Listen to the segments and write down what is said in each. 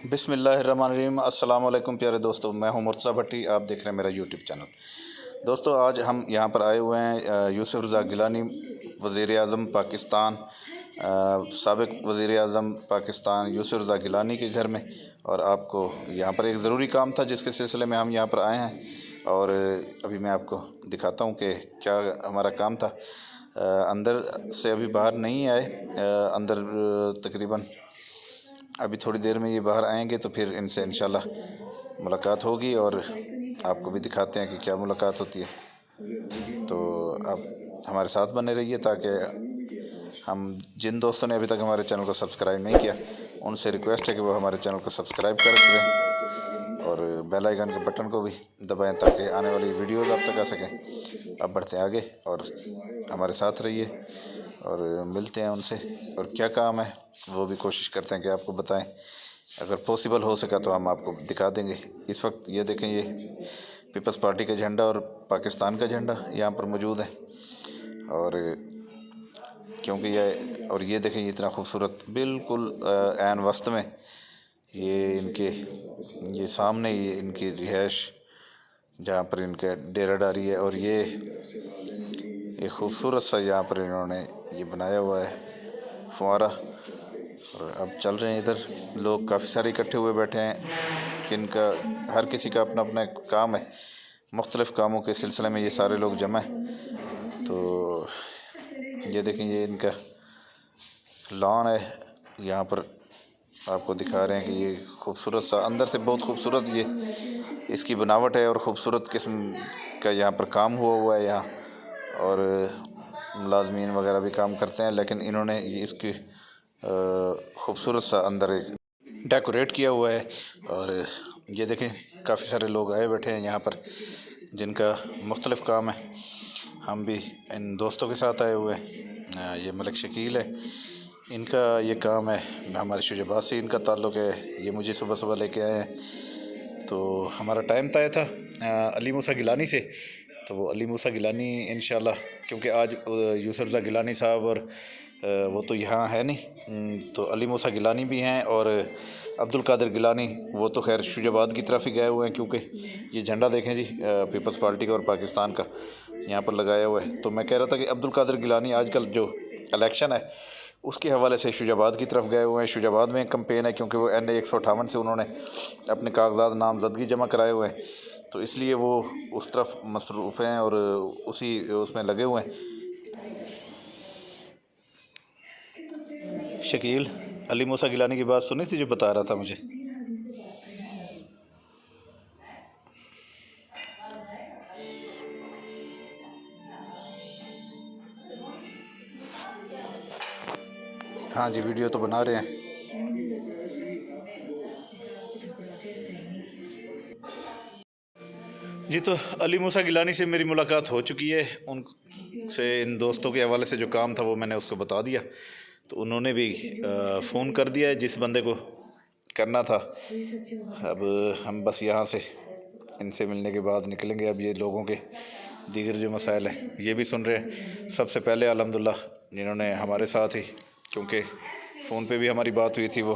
बिस्मिल्लाहिर्रहमानिर्रहीम। अस्सलाम वालेकुम प्यारे दोस्तों, मैं हूं मुर्तज़ा भट्टी। आप देख रहे हैं मेरा यूट्यूब चैनल। दोस्तों, आज हम यहां पर आए हुए हैं यूसुफ रज़ा गिलानी, वज़ीर आज़म पाकिस्तान, साबिक़ वज़ीर आज़म पाकिस्तान यूसुफ रज़ा गिलानी के घर में। और आपको यहां पर एक ज़रूरी काम था जिसके सिलसिले में हम यहां पर आए हैं। और अभी मैं आपको दिखाता हूं कि क्या हमारा काम था। अंदर से अभी बाहर नहीं आए। अंदर तकरीबन अभी थोड़ी देर में ये बाहर आएंगे तो फिर इनसे इंशाल्लाह मुलाकात होगी और आपको भी दिखाते हैं कि क्या मुलाकात होती है। तो आप हमारे साथ बने रहिए ताकि हम जिन दोस्तों ने अभी तक हमारे चैनल को सब्सक्राइब नहीं किया उनसे रिक्वेस्ट है कि वो हमारे चैनल को सब्सक्राइब करें और बेल आइकन के बटन को भी दबाएं ताकि आने वाली वीडियोज़ आप तक आ सकें। अब बढ़ते हैं आगे और हमारे साथ रहिए और मिलते हैं उनसे। और क्या काम है वो भी कोशिश करते हैं कि आपको बताएं। अगर पॉसिबल हो सका तो हम आपको दिखा देंगे। इस वक्त ये देखें, ये पीपल्स पार्टी का झंडा और पाकिस्तान का झंडा यहाँ पर मौजूद है। और क्योंकि ये देखें, ये इतना खूबसूरत बिल्कुल ऐन वस्त में ये सामने ये इनकी रिहाइश जहाँ पर इनका डेरा डारी है। और ये खूबसूरत सा यहाँ पर इन्होंने ये बनाया हुआ है फुवारा। और अब चल रहे हैं, इधर लोग काफ़ी सारे इकट्ठे हुए बैठे हैं जिनका हर किसी का अपना अपना काम है। मुख्तलिफ़ कामों के सिलसिले में ये सारे लोग जमा हैं। तो ये देखें, ये इनका लॉन है। यहाँ पर आपको दिखा रहे हैं कि ये खूबसूरत सा अंदर से बहुत खूबसूरत ये इसकी बनावट है और ख़ूबसूरत किस्म का यहाँ पर काम हुआ है यहाँ। और मुलाजमीन वगैरह भी काम करते हैं, लेकिन इन्होंने ये इसकी खूबसूरत सा अंदर एक डेकोरेट किया हुआ है। और ये देखें, काफ़ी सारे लोग आए बैठे हैं यहाँ पर जिनका मुख्तलिफ़ काम है। हम भी इन दोस्तों के साथ आए हुए हैं। ये मलिक शकील है, इनका ये काम है। हमारे शुजाबाद से इनका ताल्लुक़ है। ये मुझे सुबह सुबह लेके आए हैं। तो हमारा टाइम तय था अली मूसा गिलानी से। तो वो अली मूसा गिलानी इंशाल्लाह, क्योंकि आज यूसुफ रज़ा गिलानी साहब और वो तो यहाँ है नहीं, तो अली मूसा गिलानी भी हैं और अब्दुल कादिर गिलानी वो तो खैर शुजाबाद की तरफ ही गए हुए हैं। क्योंकि ये झंडा देखें जी, पीपल्स पार्टी का और पाकिस्तान का यहाँ पर लगाया हुआ है। तो मैं कह रहा था कि अब्दुल कादिर गिलानी आजकल जो इलेक्शन है उसके हवाले से शुजाबाद की तरफ गए हुए हैं। शुजाबाद में कैंपेन है क्योंकि वो NA 158 से उन्होंने अपने कागजात नामजदगी जमा कराए हुए हैं। तो इसलिए वो उस तरफ मसरूफ़ हैं और उसी उसमें लगे हुए हैं। शकील, अली मूसा गिलानी की बात सुनी थी जो बता रहा था मुझे। हाँ जी, वीडियो तो बना रहे हैं। जी, तो अली मूसा गिलानी से मेरी मुलाकात हो चुकी है। उनसे इन दोस्तों के हवाले से जो काम था वो मैंने उसको बता दिया। तो उन्होंने भी फ़ोन कर दिया है जिस बंदे को करना था। अब हम बस यहाँ से इनसे मिलने के बाद निकलेंगे। अब ये लोगों के दीगर जो मसाइल हैं ये भी सुन रहे हैं। सबसे पहले अल्हम्दुलिल्लाह जिन्होंने हमारे साथ ही, क्योंकि फ़ोन पे भी हमारी बात हुई थी वो,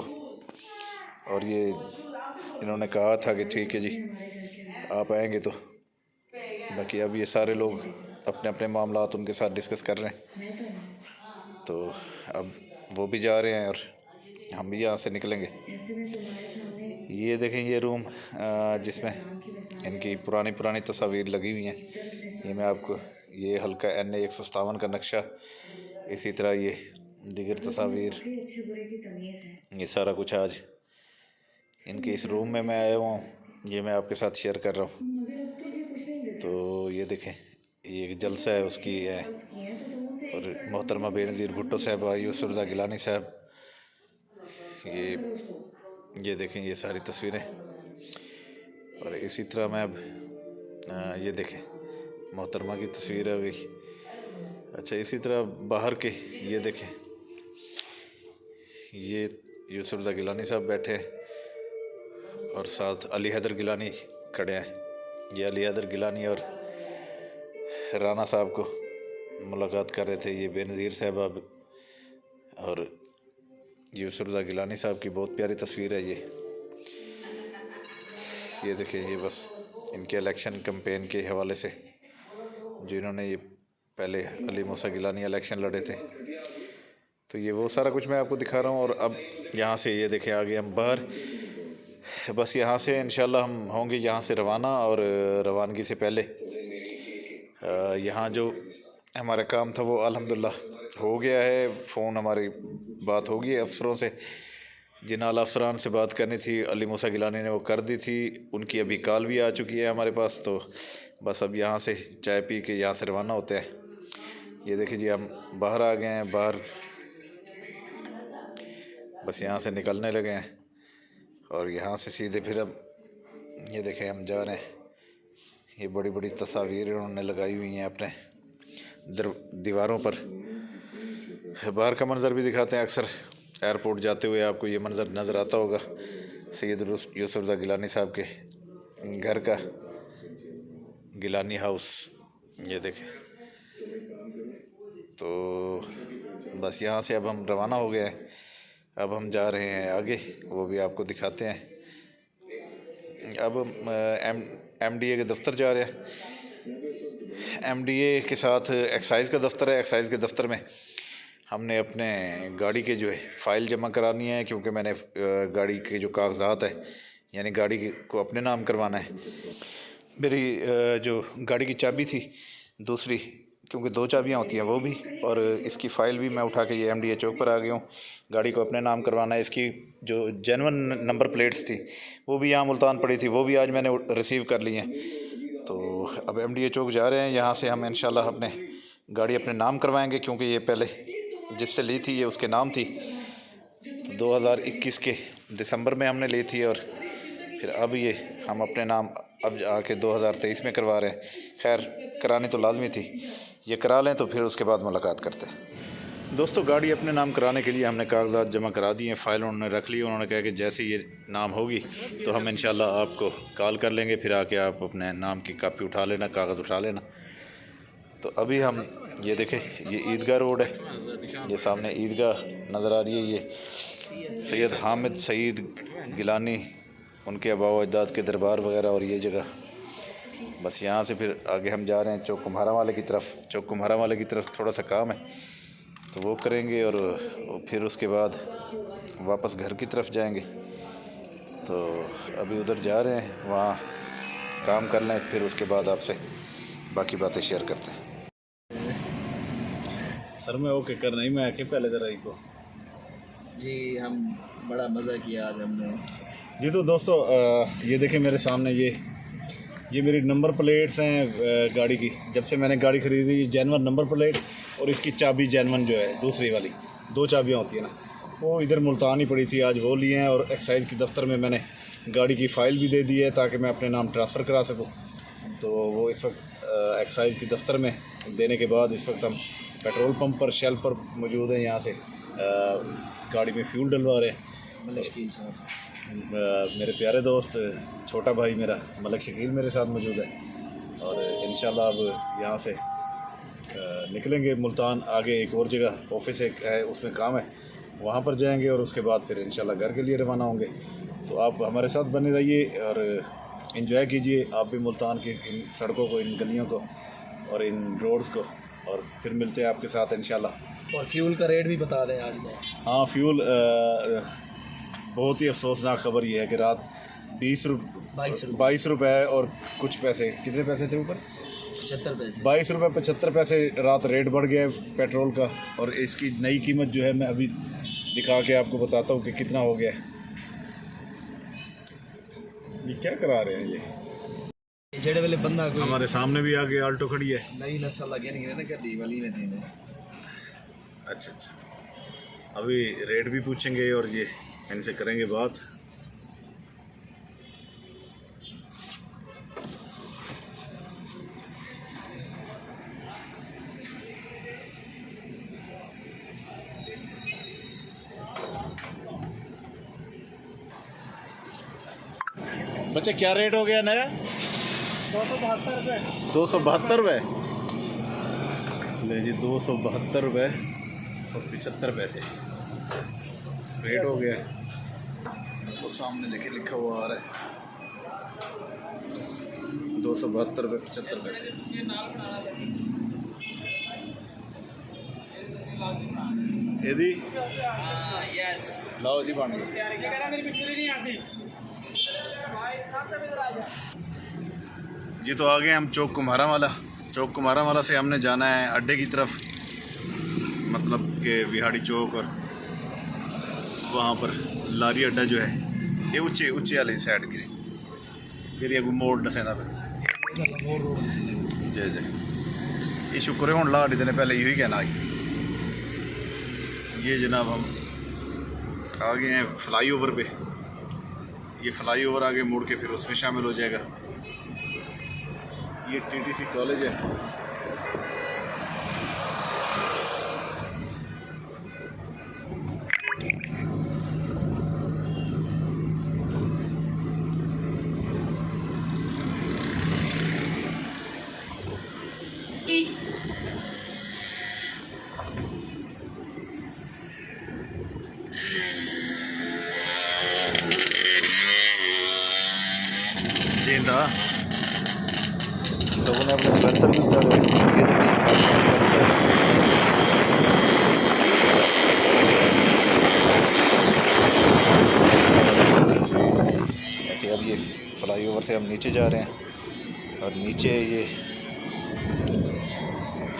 और ये इन्होंने कहा था कि ठीक है जी आप आएंगे। तो बाकी अब ये सारे लोग अपने अपने मामलात उनके साथ डिस्कस कर रहे हैं। तो अब वो भी जा रहे हैं और हम भी यहाँ से निकलेंगे। ये देखें, ये रूम जिसमें इनकी पुरानी पुरानी तस्वीर लगी हुई हैं। ये मैं आपको, ये हल्का NA 157 का नक्शा, इसी तरह ये दिगर तस्वीर, ये सारा कुछ आज इनके इस रूम में मैं आया हुआ हूँ, ये मैं आपके साथ शेयर कर रहा हूँ। तो ये देखें, ये एक जलसा है उसकी है। और मोहतरमा बेनज़ीर भुट्टो साहब, यूसुफ रज़ा गिलानी साहब, ये देखें ये सारी तस्वीरें। और इसी तरह मैं अब ये देखें मोहतरमा की तस्वीर है गई। अच्छा, इसी तरह बाहर के ये देखें, ये यूसुफ रज़ा गिलानी साहब बैठे हैं और साथ अली हैदर गिलानी खड़े हैं। ये अली हैदर गिलानी और राना साहब को मुलाकात कर रहे थे। ये बेनज़ीर साहब और यूसुफ रज़ा गिलानी साहब की बहुत प्यारी तस्वीर है ये। ये देखिए, ये बस इनके इलेक्शन कैंपेन के हवाले से जिन्होंने ये पहले अली मूसा गिलानी इलेक्शन लड़े थे, तो ये वो सारा कुछ मैं आपको दिखा रहा हूँ। और अब यहाँ से ये देखिए आगे हम बाहर, बस यहाँ से इंशाल्लाह हम होंगे यहाँ से रवाना। और रवानगी से पहले यहाँ जो हमारा काम था वो अल्हम्दुलिल्लाह हो गया है। फ़ोन हमारी बात हो गई है अफसरों से, जिन आला अफसरान से बात करनी थी अली मूसा गिलानी ने वो कर दी थी। उनकी अभी कॉल भी आ चुकी है हमारे पास। तो बस अब यहाँ से चाय पी के यहाँ से रवाना होते हैं। ये देखिए जी, हम बाहर आ गए हैं, बाहर बस यहाँ से निकलने लगे हैं। और यहाँ से सीधे फिर अब ये देखें हम जा रहे हैं। ये बड़ी बड़ी तस्वीरें उन्होंने लगाई हुई हैं अपने दीवारों पर। बाहर का मंज़र भी दिखाते हैं, अक्सर एयरपोर्ट जाते हुए आपको ये मंज़र नज़र आता होगा, सैयद यूसुफ गिलानी साहब के घर का गिलानी हाउस। ये देखें, तो बस यहाँ से अब हम रवाना हो गए हैं। अब हम जा रहे हैं आगे, वो भी आपको दिखाते हैं। अब MDA के दफ्तर जा रहे हैं। MDA के साथ एक्साइज़ का दफ्तर है। एक्साइज़ के दफ्तर में हमने अपने गाड़ी के जो है फ़ाइल जमा करानी है, क्योंकि मैंने गाड़ी के जो कागजात है यानी गाड़ी को अपने नाम करवाना है। मेरी जो गाड़ी की चाबी थी दूसरी, क्योंकि 2 चाबियाँ होती हैं, वो भी, और इसकी फ़ाइल भी मैं उठा के ये MDA चौक पर आ गया हूँ। गाड़ी को अपने नाम करवाना है। इसकी जो जेन्युइन नंबर प्लेट्स थी वो भी यहाँ मुल्तान पड़ी थी, वो भी आज मैंने रिसीव कर ली हैं। तो अब MDA चौक जा रहे हैं। यहाँ से हम इंशाल्लाह अपने गाड़ी अपने नाम करवाएंगे, क्योंकि ये पहले जिससे ली थी ये उसके नाम थी। तो 2021 के दिसंबर में हमने ली थी, और फिर अब ये हम अपने नाम अब आके 2023 में करवा रहे हैं। खैर, करानी तो लाजमी थी, ये करा लें तो फिर उसके बाद मुलाकात करते हैं। दोस्तों, गाड़ी अपने नाम कराने के लिए हमने कागजात जमा करा दिए हैं, फ़ाइल उन्होंने रख ली। उन्होंने कहा कि जैसे ये नाम होगी तो हम इंशाल्लाह आपको कॉल कर लेंगे, फिर आके आप अपने नाम की कापी उठा लेना, कागज़ उठा लेना। तो अभी हम ये देखें, ये ईदगाह रोड है, ये सामने ईदगाह नज़र आ रही है। ये सैयद हामिद सईद गिलानी, उनके आबाओ अजदाद के दरबार वगैरह, और ये जगह। बस यहाँ से फिर आगे हम जा रहे हैं चौक कुम्हारा वाले की तरफ। चौक कुम्हारा वाले की तरफ थोड़ा सा काम है तो वो करेंगे, और फिर उसके बाद वापस घर की तरफ जाएंगे। तो अभी उधर जा रहे हैं, वहाँ काम कर लें, फिर उसके बाद आपसे बाकी बातें शेयर करते हैं। सर मैं ओके कर नहीं, मैं आके पहले ज़रा को जी, हम बड़ा मज़ा किया आज हमने जी। तो दोस्तों ये देखें मेरे सामने, ये मेरी नंबर प्लेट्स हैं गाड़ी की। जब से मैंने गाड़ी ख़रीदी, जेन्युइन नंबर प्लेट और इसकी चाबी जेन्युइन जो है दूसरी वाली, 2 चाबियाँ होती हैं ना, वो इधर मुल्तान ही पड़ी थी, आज वो लिए हैं। और एक्साइज़ के दफ्तर में मैंने गाड़ी की फ़ाइल भी दे दी है ताकि मैं अपने नाम ट्रांसफ़र करा सकूँ। तो वो इस वक्त एक्साइज़ के दफ्तर में देने के बाद इस वक्त हम पेट्रोल पंप पर, शेल पर मौजूद हैं। यहाँ से गाड़ी में फ्यूल डलवा रहे हैं। मलिक शकील साहब, मेरे प्यारे दोस्त छोटा भाई मेरा मलिक शकील मेरे साथ मौजूद है। और इंशाल्लाह अब यहाँ से निकलेंगे मुल्तान। आगे एक और जगह ऑफिस है, उसमें काम है, वहाँ पर जाएंगे, और उसके बाद फिर इंशाल्लाह घर के लिए रवाना होंगे। तो आप हमारे साथ बने रहिए और एंजॉय कीजिए आप भी मुल्तान की इन सड़कों को, इन गलियों को और इन रोड्स को। और फिर मिलते हैं आपके साथ इंशाल्लाह। और फ्यूल का रेट भी बता दें आज। हाँ, फ्यूल बहुत ही अफसोसनाक खबर ये है कि रात 22 रुपये और कुछ पैसे, कितने पैसे थे ऊपर? 75 पैसे। 22 रुपये 75 पैसे रात रेट बढ़ गया पेट्रोल का। और इसकी नई कीमत जो है मैं अभी दिखा के आपको बताता हूँ कि कितना हो गया है। ये क्या करा रहे हैं ये जेड़े वाले बंदा कोई हमारे सामने भी आगे आल्टो खड़ी है। नई नस्ल लगे नहीं ना गड्डी वाली ने देने। अच्छा, अभी रेट भी पूछेंगे और ये इनसे करेंगे बात। बच्चे क्या रेट हो गया नया? 272 रुपये। 272 रुपये ले जी, 272 रुपये और 75 पैसे रेट हो गया। वो सामने देखे लिखा हुआ आ रहा है ₹272.75। यदि लाओ जी बन गई। जी तो आ गए हम चौक कुम्हारा वाला। चौक कुम्हारा वाला से हमने जाना है अड्डे की तरफ, मतलब कि विहाड़ी चौक, और वहाँ पर लारी अड्डा जो है ये ऊंचे ऊंचे वाली साइड की गिरी कोई मोड़ दसेंदा पे जी जी। ये शुक्र है हूँ लाड़ी देने पहले यही कहना आई। ये जनाब हम आ गए हैं फ्लाई ओवर पे। ये फ्लाई ओवर आगे मुड़ के फिर उसमें शामिल हो जाएगा। ये TTC कॉलेज है। जिंदा लोगों ने अपने सिलेंसर भी उतारे हुए हैं। ये देखिए ऐसे अब ये फ्लाई ओवर से हम नीचे जा रहे हैं और नीचे ये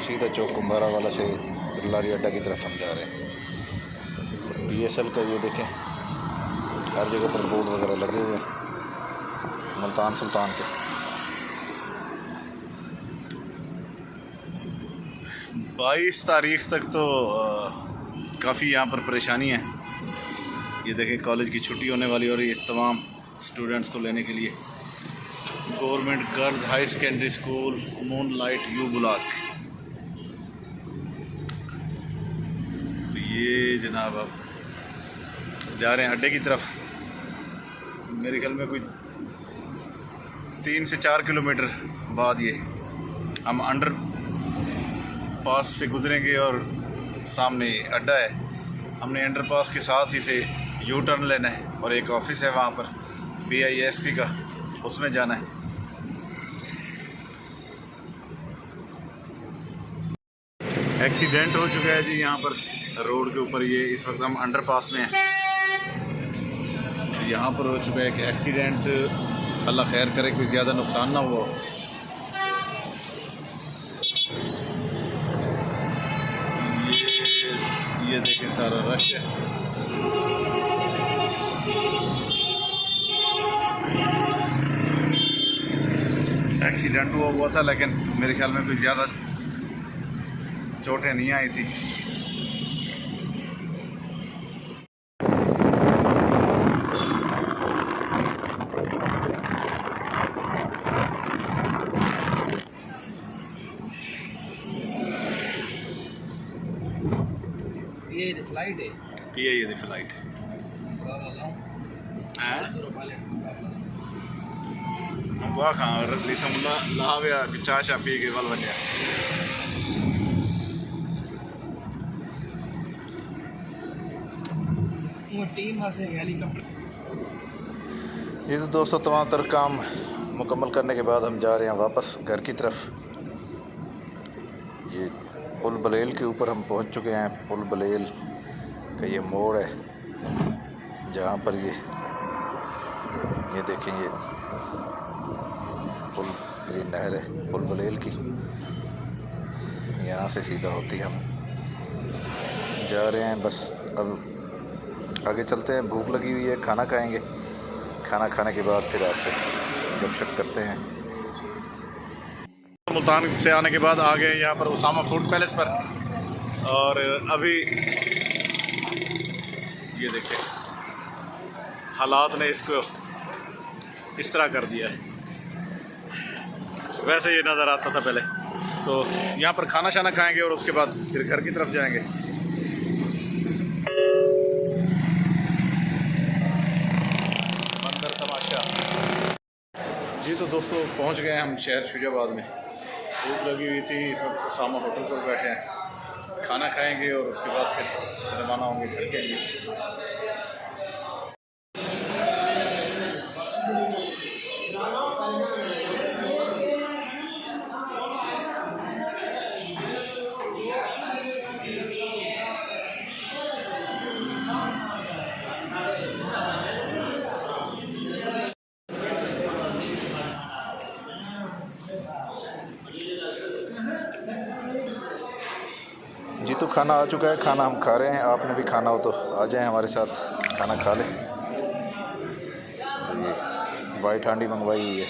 सीधा चौक कुम्हारा वाला से लारी अड्डा की तरफ हम जा रहे हैं। PSL का ये देखें हर जगह पर बोर्ड वगैरह लगे हुए हैं मुल्तान सुल्तान के। 22 तारीख तक तो काफ़ी यहाँ पर परेशानी है। ये देखें कॉलेज की छुट्टी होने वाली और ये तमाम स्टूडेंट्स को लेने के लिए government girls high secondary school moonlight you block. तो ये जनाब अब जा रहे हैं अड्डे की तरफ। मेरे ख्याल में कोई 3 से 4 किलोमीटर बाद ये हम अंडर पास से गुजरेंगे और सामने अड्डा है। हमने अंडरपास के साथ ही से यू टर्न लेना है और एक ऑफिस है वहाँ पर BISP का, उसमें जाना है। एक्सीडेंट हो चुका है जी यहाँ पर रोड के ऊपर। ये इस वक्त हम अंडरपास में हैं। यहाँ पर हो चुका है कि एक्सीडेंट, अल्लाह खैर करे कोई ज़्यादा नुकसान ना हुआ। ये देखें सारा रश है। एक्सीडेंट हुआ था लेकिन मेरे ख्याल में कोई ज़्यादा चोटें नहीं आई थी। ये फ्लाइट है। ये फ्लाइट वाह खां रिसमुल्ला लावे चाह शा पी के वल वजह। Team helicopter. ये तो दोस्तों तमाम तर काम मुकम्मल करने के बाद हम जा रहे हैं वापस घर की तरफ। ये पुल बलेल के ऊपर हम पहुंच चुके हैं। पुल बलेल का ये मोड़ है जहाँ पर ये देखें ये पुल, ये नहर है पुल बलेल की। यहाँ से सीधा होती हम जा रहे हैं। बस अब आगे चलते हैं। भूख लगी हुई है, खाना खाएंगे। खाना खाने के बाद फिर आपसे गपशप करते हैं। मुल्तान से आने के बाद आ गए यहाँ पर उसामा फूड पैलेस पर। और अभी ये देखें हालात ने इसको इस तरह कर दिया है। वैसे ये नज़र आता था पहले। तो यहाँ पर खाना शाना खाएंगे और उसके बाद फिर घर की तरफ जाएंगे। मंदिर तमाशा। जी तो दोस्तों पहुँच गए हम शहर शुजाबाद में। भूख लगी हुई थी, इस वक्त उसामा होटल पर बैठे हैं। खाना खाएंगे और उसके बाद फिर रवाना होंगे घर के लिए। खाना आ चुका है, खाना हम खा रहे हैं। आपने भी खाना हो तो आ जाएं हमारे साथ, खाना खा लें। तो ये वाइट हांडी मंगवाई हुई है,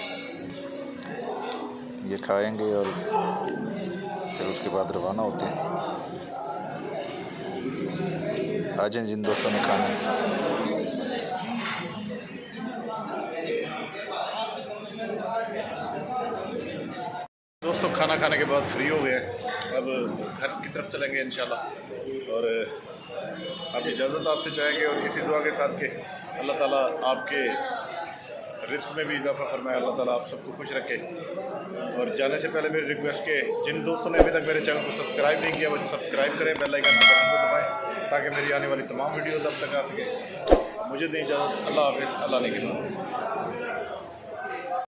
ये खाएंगे और फिर उसके बाद रवाना होते हैं। आ जाएं जिन दोस्तों ने खाना है। दोस्तों खाना खाने के बाद फ्री हो गए, अब घर की तरफ चलेंगे इंशाल्लाह। और अब इजाज़त आपसे चाहेंगे और इसी दुआ के साथ कि अल्लाह ताला आपके रिस्क में भी इजाफा फरमाए, अल्लाह ताला आप सबको खुश रखे। और जाने से पहले मेरी रिक्वेस्ट के जिन दोस्तों ने अभी तक मेरे चैनल को सब्सक्राइब नहीं किया वो सब्सक्राइब करें, बेल आइकन के बटन को दबाएं ताकि मेरी आने वाली तमाम वीडियोज़ अब तक आ सके। मुझे दी इजाज़त, अल्लाह हाफ़िज़, अल्लाह ने